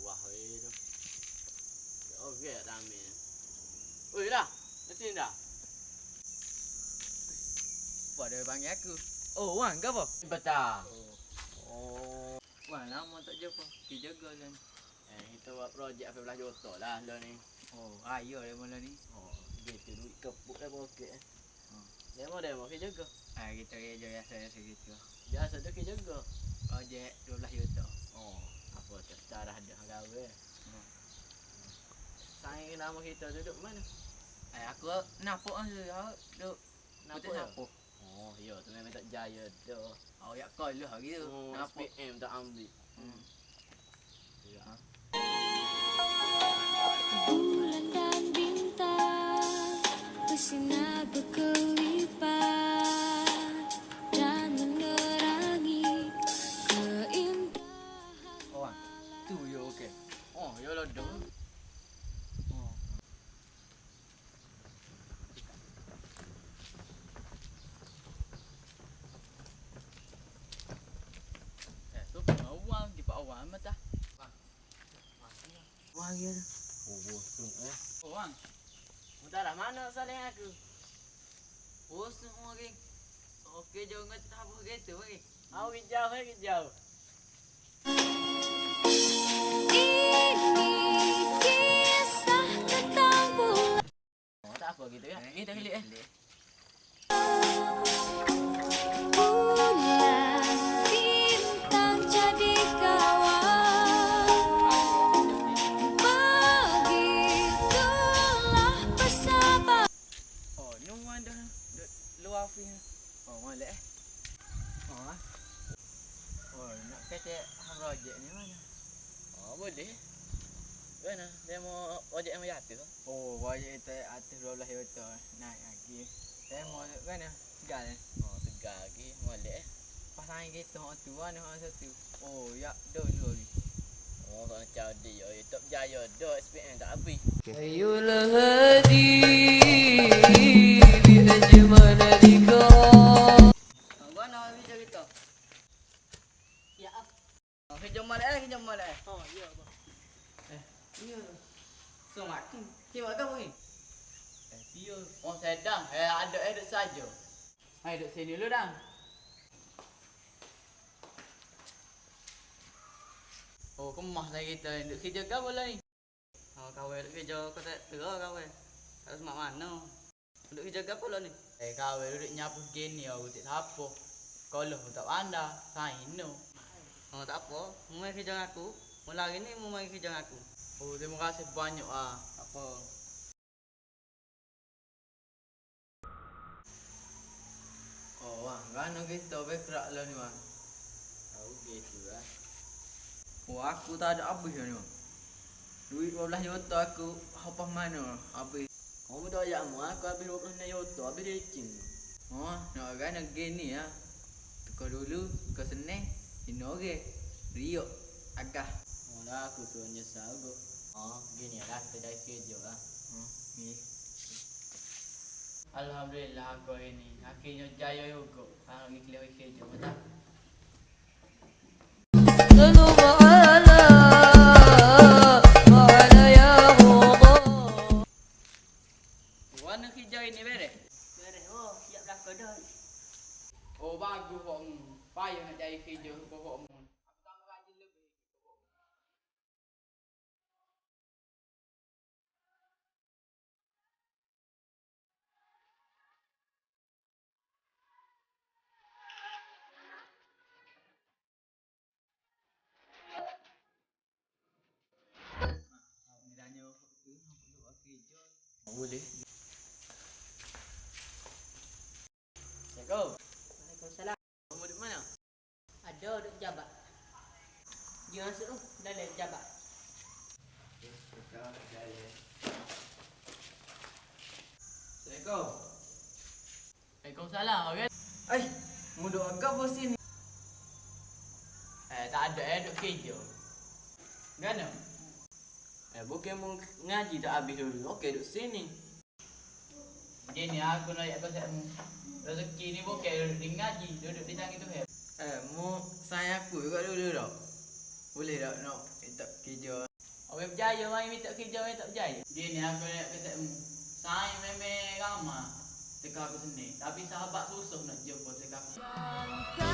Wah, itu. Okey, rame. Oi dah. Mesin dah. Buat dia panggil aku. Oh, Wan ke apa? Betul. Oh. Wan, lama tak jumpa. Kita jaga kan. Kita buat projek 15 juta lah lo ni. Oh, ayo dia mula ni. Oh, gitu duit kepuk dah poket. Demo kita jaga. Kita kerja biasa gitu. Biasa tu kita jaga. Projek 12 juta. Oh, apa tu? Cara ada gawe. Saing nama kita duduk mana? Aku napuk ah duk Napuk napuk. Oh, ya tu memang tak jaya tu. Oh, ya kau lu gitu. Napuk. SPM tak ambil. Ya. Bulan dan bintang bersinar berkelipat dan menerangi keindahan. Oh, Wan. Tu yo okey. Oh, ya lo dong. Oh. Tu awang di pak awang mata. Wang ya. Oh, bosan Oh, Wan. Mudah mana saling aku? Oh, semua geng. Okey, jangan tak apa gitu lagi. Aku hijau. Ini kisah tentang bulan Oh, tak apa gitu ya. Kita klik bintang jadi kawan. Begitulah persahabatan. Oh, ni Wan dah luar fin. Oh, molek Oh. Oh, nak kata projek ni mana? Oh, boleh. Mana? Demo projek yang jatuh. Oh, projek kita atas 12 juta naik lagi. Saya mau kan gal. Oh, segar lagi. Molek. Pasangan kita hak tu mana hak satu. Oh, ya dulu lagi. Oh, kalau macam dia. Tak jaya dah. SPM tak habis. Ayolah hadi bi ajmal liqa. Mana video kita? Ya. Kerja malam. Oh, ya. Iya. So makin. Tengok kau ni. Dia. Oh, sedang. Ada saja. Hai duduk sini dulu dah. Oh, kemah lah kita. Duduk kerja kau pula ni. Oh, kawan duduk kerja kau tak terah kawan. Tak semak mana. Duduk kerja kau pula ni. Kawan duduk nyapu gini. Aku tak apa. Kalau tak pandai. Sain no. Oh, tak apa. Mu mai kerja dengan aku. Mula hari ni mu mai kerja dengan aku. Oh, terima kasih banyak ah. Apa? Oh, wah, kan kita bergerak lah ni, wah. Tahu gitu lah. Oh, aku tak ada habis ni. Duit 12 juta aku apa mana habis. Kamu dah ajak mu. Aku habis 20 juta. Habis lecing. Oh, nak kan gini ya. Tukar dulu ke seneh, inoge, Rio, agak. Oh, dah aku tu nyesal aku. Oh, gini lah. Kita jadi kerja lah. Ni. Alhamdulillah aku ini. Akhirnya jaya juga. Kalau pergi kelihatan kerja. Betul? صلوا على يا رضا. Warna hijau ini beres. Beres. Oh, siap dah kau dah. Oh, bagus kok. Payah nak cari kerja pokok mu. Aku tambah rajin lebih. Miranya tu nak kerja. Boleh. Assalamualaikum. Waalaikumsalam. Kamu di mana? Ada duduk jabat. Dia masuk tu dalam jabat. Assalamualaikum. Waalaikumsalam. Okey. Ai, mu duk agak bos sini. Tak ada duk kerja. Gana? Bukan mu ngaji tak habis dulu. Okey, duduk sini. Gini aku nak ajak kau mu. Rezeki ni bukan duduk di ngaji, duduk di tangan tu. Mu sayang aku juga dulu dah. Boleh tak nak tak kerja? Awak berjaya mai minta kerja mai tak berjaya. Dia ni aku nak kata saya memang ramah teka aku sini. Tapi sahabat susah nak jumpa teka aku.